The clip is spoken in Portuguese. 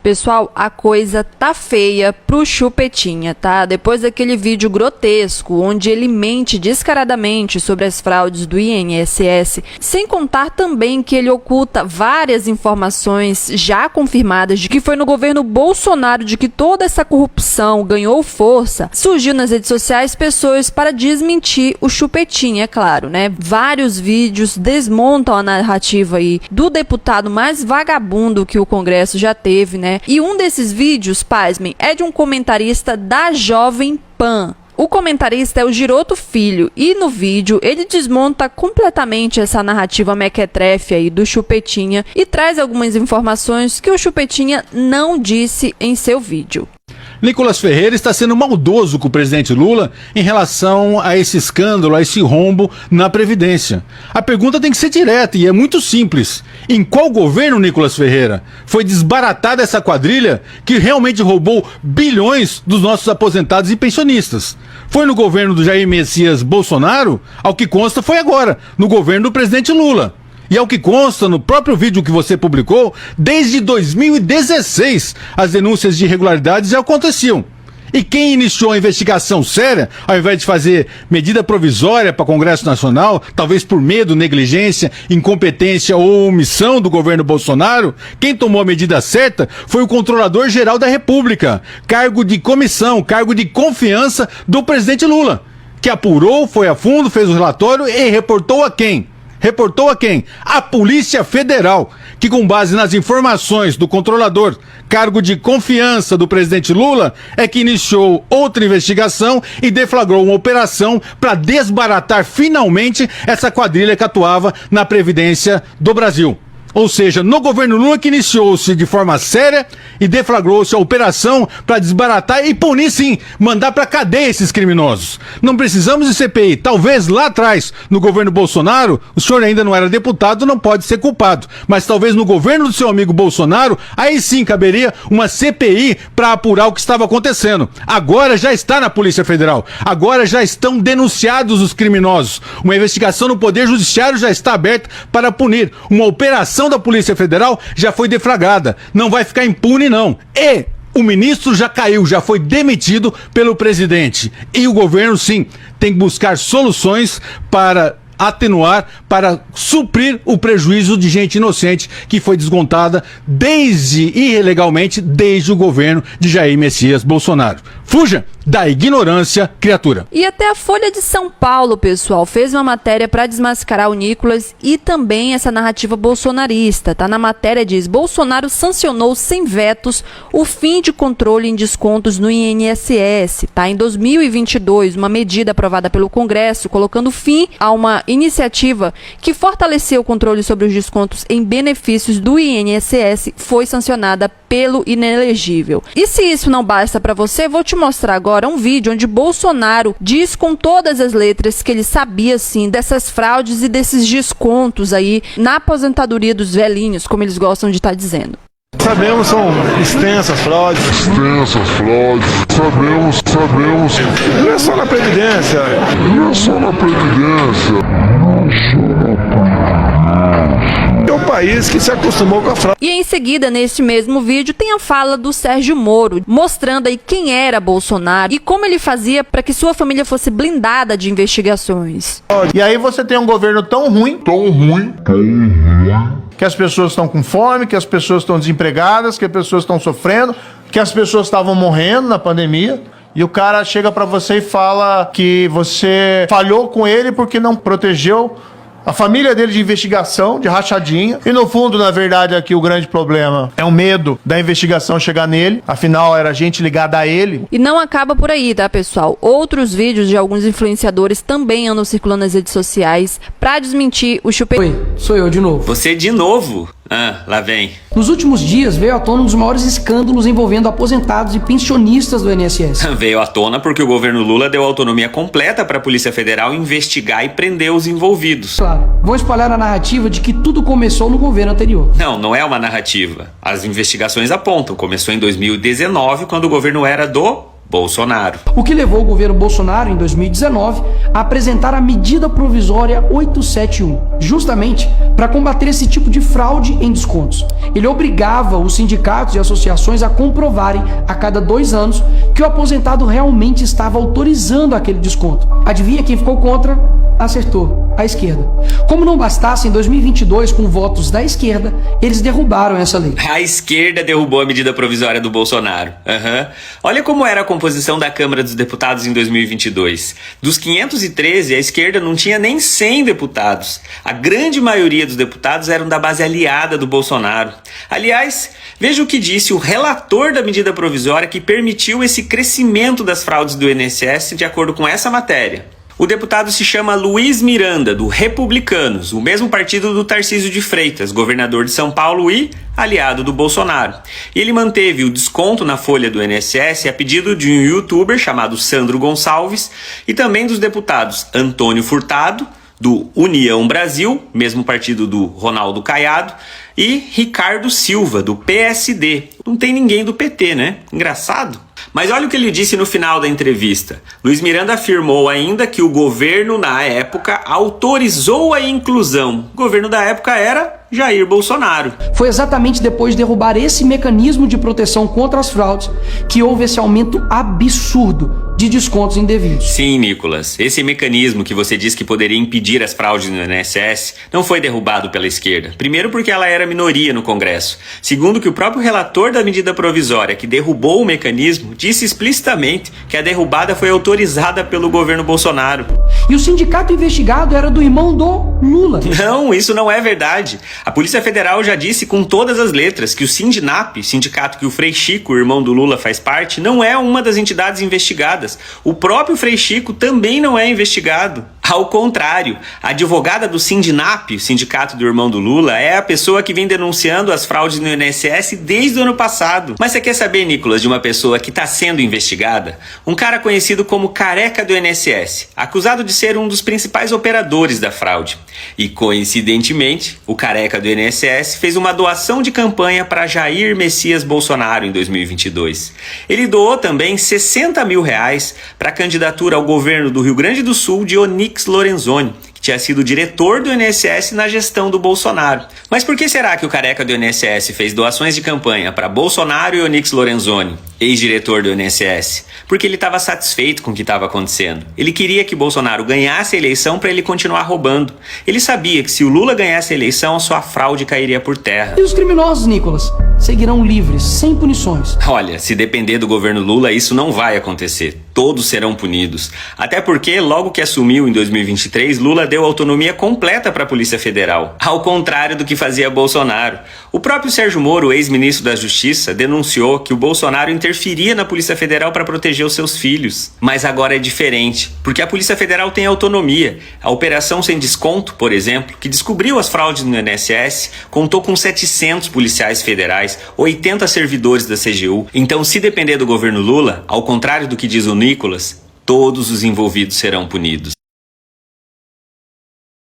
Pessoal, a coisa tá feia pro Chupetinha, tá? Depois daquele vídeo grotesco, onde ele mente descaradamente sobre as fraudes do INSS, sem contar também que ele oculta várias informações já confirmadas de que foi no governo Bolsonaro de que toda essa corrupção ganhou força, surgiu nas redes sociais pessoas para desmentir o Chupetinha, é claro, né? Vários vídeos desmontam a narrativa aí do deputado mais vagabundo que o Congresso já teve, né? E um desses vídeos, pasmem, é de um comentarista da Jovem Pan. O comentarista é o Giroto Filho e no vídeo ele desmonta completamente essa narrativa mequetrefe aí do Chupetinha e traz algumas informações que o Chupetinha não disse em seu vídeo. Nicolas Ferreira está sendo maldoso com o presidente Lula em relação a esse escândalo, a esse rombo na Previdência. A pergunta tem que ser direta e é muito simples. Em qual governo, Nicolas Ferreira, foi desbaratada essa quadrilha que realmente roubou bilhões dos nossos aposentados e pensionistas? Foi no governo do Jair Messias Bolsonaro? Ao que consta, foi agora, no governo do presidente Lula. E ao que consta no próprio vídeo que você publicou, desde 2016 as denúncias de irregularidades já aconteciam. E quem iniciou a investigação séria, ao invés de fazer medida provisória para o Congresso Nacional, talvez por medo, negligência, incompetência ou omissão do governo Bolsonaro, quem tomou a medida certa foi o Controlador-Geral da República, cargo de comissão, cargo de confiança do presidente Lula, que apurou, foi a fundo, fez o relatório e reportou a quem? Reportou a quem? A Polícia Federal, que com base nas informações do controlador, cargo de confiança do presidente Lula, é que iniciou outra investigação e deflagrou uma operação para desbaratar finalmente essa quadrilha que atuava na Previdência do Brasil. Ou seja, no governo Lula que iniciou-se de forma séria e deflagrou-se a operação para desbaratar e punir sim, mandar para cadeia esses criminosos. Não precisamos de CPI. Talvez lá atrás, no governo Bolsonaro, o senhor ainda não era deputado, não pode ser culpado. Mas talvez no governo do seu amigo Bolsonaro, aí sim caberia uma CPI para apurar o que estava acontecendo. Agora já está na Polícia Federal. Agora já estão denunciados os criminosos. Uma investigação no Poder Judiciário já está aberta para punir. Uma operação da Polícia Federal já foi deflagrada, não vai ficar impune não. E o ministro já caiu, já foi demitido pelo presidente. E o governo sim tem que buscar soluções para atenuar, para suprir o prejuízo de gente inocente que foi descontada ilegalmente desde o governo de Jair Messias Bolsonaro. Fuja da ignorância, criatura. E até a Folha de São Paulo, pessoal, fez uma matéria para desmascarar o Nicolas e também essa narrativa bolsonarista. Tá na matéria, diz: Bolsonaro sancionou sem vetos o fim de controle em descontos no INSS. Tá em 2022, uma medida aprovada pelo Congresso colocando fim a uma iniciativa que fortaleceu o controle sobre os descontos em benefícios do INSS foi sancionada pelo inelegível. E se isso não basta para você, vou te mostrar agora um vídeo onde Bolsonaro diz com todas as letras que ele sabia sim dessas fraudes e desses descontos aí na aposentadoria dos velhinhos, como eles gostam de estar dizendo. Sabemos, são extensas fraudes. Sabemos. Não é só na Previdência. É um país que se acostumou com a fraude. E em seguida, neste mesmo vídeo, tem a fala do Sérgio Moro, mostrando aí quem era Bolsonaro e como ele fazia para que sua família fosse blindada de investigações. E aí você tem um governo tão ruim, que as pessoas estão com fome, que as pessoas estão desempregadas, que as pessoas estão sofrendo, que as pessoas estavam morrendo na pandemia. E o cara chega pra você e fala que você falhou com ele porque não protegeu a família dele de investigação, de rachadinha. E no fundo, na verdade, aqui o grande problema é o medo da investigação chegar nele. Afinal, era gente ligada a ele. E não acaba por aí, tá, pessoal? Outros vídeos de alguns influenciadores também andam circulando nas redes sociais pra desmentir o Chupetinha. Oi, sou eu de novo. Você de novo? Lá vem. Nos últimos dias veio à tona um dos maiores escândalos envolvendo aposentados e pensionistas do INSS. Veio à tona porque o governo Lula deu autonomia completa para a Polícia Federal investigar e prender os envolvidos. Claro, vão espalhar a narrativa de que tudo começou no governo anterior. Não é uma narrativa. As investigações apontam. Começou em 2019, quando o governo era do Bolsonaro. O que levou o governo Bolsonaro, em 2019, a apresentar a medida provisória 871, justamente para combater esse tipo de fraude em descontos. Ele obrigava os sindicatos e associações a comprovarem a cada 2 anos que o aposentado realmente estava autorizando aquele desconto. Adivinha quem ficou contra? Acertou, a esquerda. Como não bastasse, em 2022, com votos da esquerda, eles derrubaram essa lei. A esquerda derrubou a medida provisória do Bolsonaro. Olha como era a composição da Câmara dos Deputados em 2022. Dos 513, a esquerda não tinha nem 100 deputados. A grande maioria dos deputados eram da base aliada do Bolsonaro. Aliás, veja o que disse o relator da medida provisória que permitiu esse crescimento das fraudes do INSS de acordo com essa matéria. O deputado se chama Luiz Miranda, do Republicanos, o mesmo partido do Tarcísio de Freitas, governador de São Paulo e aliado do Bolsonaro. E ele manteve o desconto na folha do INSS a pedido de um youtuber chamado Sandro Gonçalves e também dos deputados Antônio Furtado, do União Brasil, mesmo partido do Ronaldo Caiado, e Ricardo Silva, do PSD. Não tem ninguém do PT, né? Engraçado. Mas olha o que ele disse no final da entrevista. Luiz Miranda afirmou ainda que o governo, na época, autorizou a inclusão. O governo da época era Jair Bolsonaro. Foi exatamente depois de derrubar esse mecanismo de proteção contra as fraudes que houve esse aumento absurdo de descontos indevidos. Sim, Nicolas. Esse mecanismo que você disse que poderia impedir as fraudes no INSS não foi derrubado pela esquerda. Primeiro porque ela era minoria no Congresso. Segundo que o próprio relator da medida provisória que derrubou o mecanismo disse explicitamente que a derrubada foi autorizada pelo governo Bolsonaro. E o sindicato investigado era do irmão do Lula. Não, isso não é verdade. A Polícia Federal já disse com todas as letras que o Sindinap, sindicato que o Frei Chico, o irmão do Lula, faz parte, não é uma das entidades investigadas. O próprio Frei Chico também não é investigado. Ao contrário, a advogada do Sindinap, o sindicato do irmão do Lula, é a pessoa que vem denunciando as fraudes no INSS desde o ano passado. Mas você quer saber, Nicolas, de uma pessoa que está sendo investigada? Um cara conhecido como Careca do INSS, acusado de ser um dos principais operadores da fraude. E, coincidentemente, o Careca do INSS fez uma doação de campanha para Jair Messias Bolsonaro em 2022. Ele doou também R$60 mil para a candidatura ao governo do Rio Grande do Sul de Onyx Lorenzoni, que tinha sido diretor do INSS na gestão do Bolsonaro. Mas por que será que o Careca do INSS fez doações de campanha para Bolsonaro e Onyx Lorenzoni, ex-diretor do INSS? Porque ele estava satisfeito com o que estava acontecendo. Ele queria que Bolsonaro ganhasse a eleição para ele continuar roubando. Ele sabia que se o Lula ganhasse a eleição, a sua fraude cairia por terra. E os criminosos, Nicolas, seguirão livres, sem punições. Olha, se depender do governo Lula, isso não vai acontecer. Todos serão punidos. Até porque, logo que assumiu em 2023, Lula deu autonomia completa para a Polícia Federal, ao contrário do que fazia Bolsonaro. O próprio Sérgio Moro, ex-ministro da Justiça, denunciou que o Bolsonaro interferia na Polícia Federal para proteger os seus filhos. Mas agora é diferente, porque a Polícia Federal tem autonomia. A Operação Sem Desconto, por exemplo, que descobriu as fraudes no INSS, contou com 700 policiais federais, 80 servidores da CGU. Então, se depender do governo Lula, ao contrário do que diz o Nicolas, todos os envolvidos serão punidos.